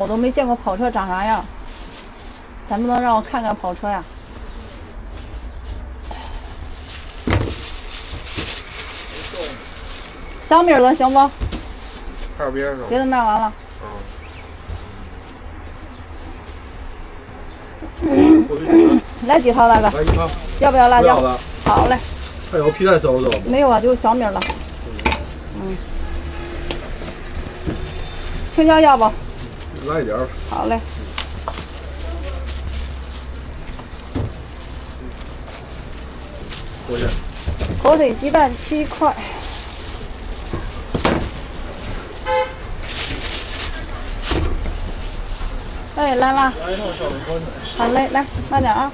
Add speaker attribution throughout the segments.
Speaker 1: 我都没见过跑车长啥样，咱不能让我看看跑车呀？小米的行不？
Speaker 2: 还有别的？
Speaker 1: 别的卖完了。来几套大哥？
Speaker 2: 来一套。
Speaker 1: 要不要辣椒？
Speaker 2: 不要了。
Speaker 1: 好嘞。
Speaker 2: 还有皮蛋瘦肉吗？
Speaker 1: 没有啊，就是小米的。青椒要不？
Speaker 2: 来一点。
Speaker 1: 好嘞。
Speaker 2: 多少钱？
Speaker 1: 火腿鸡蛋7块。哎，来啦！
Speaker 2: 来一套小米火腿。
Speaker 1: 好嘞，来慢点啊。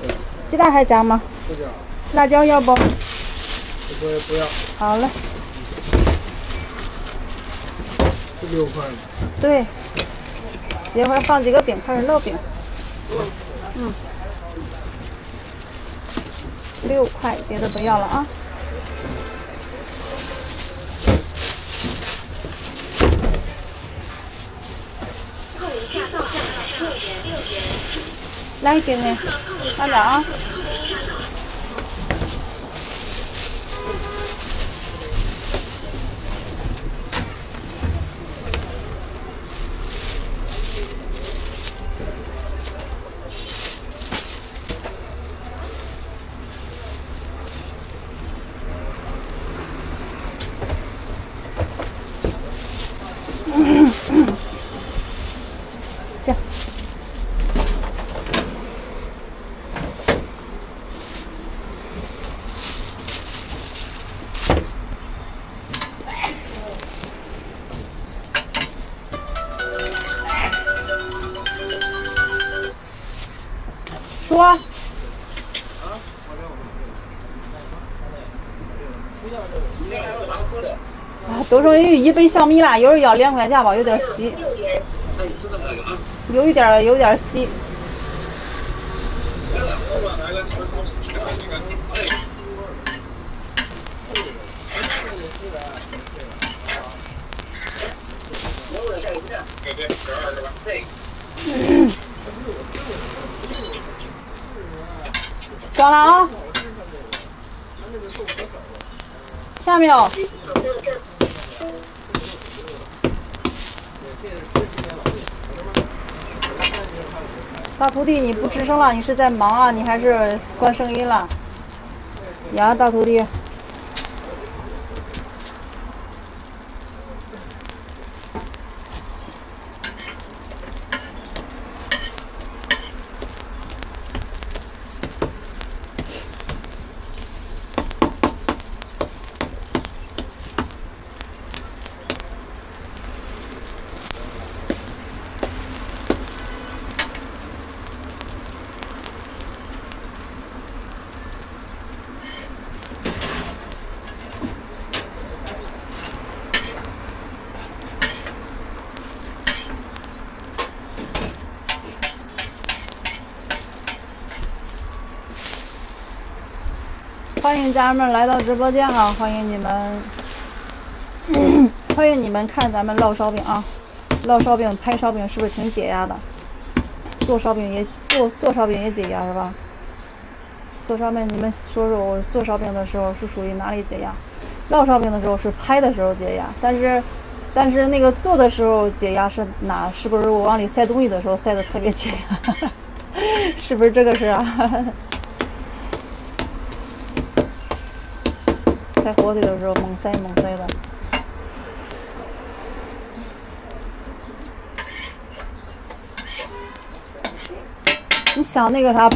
Speaker 1: 鸡蛋还加吗？
Speaker 2: 不加。
Speaker 1: 辣椒要不？
Speaker 2: 不要。
Speaker 1: 好嘞。
Speaker 2: 6块。
Speaker 1: 对。一会儿放几个饼，开始烙饼。6块，别的不要了啊。来，给你，慢点啊。行。说。啊，多少鱼一杯小米辣，有人要2块钱吧，有点稀，有一点稀。装了啊！下面有。大徒弟，你不吱声了，你是在忙啊？你还是关声音了？呀，大徒弟。欢迎家人们来到直播间啊！欢迎你们，欢迎你们看咱们烙烧饼啊！烙烧饼、拍烧饼是不是挺解压的？做烧饼也解压是吧？做烧饼，你们说说我做烧饼的时候是属于哪里解压？烙烧饼的时候是拍的时候解压，但是那个做的时候解压是哪？是不是我往里塞东西的时候塞的特别解压？是不是这个是啊？塞火腿的时候猛塞的。你想那个啥，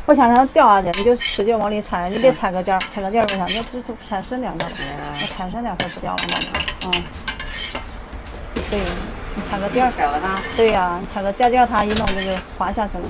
Speaker 1: 不想让它掉下去，你就使劲往里铲，你别铲个尖儿，铲个尖儿为啥？你就铲深点儿，你铲深点儿它不掉了吗？对，你铲个尖儿，对呀，你铲个尖尖，它一弄就滑下去了。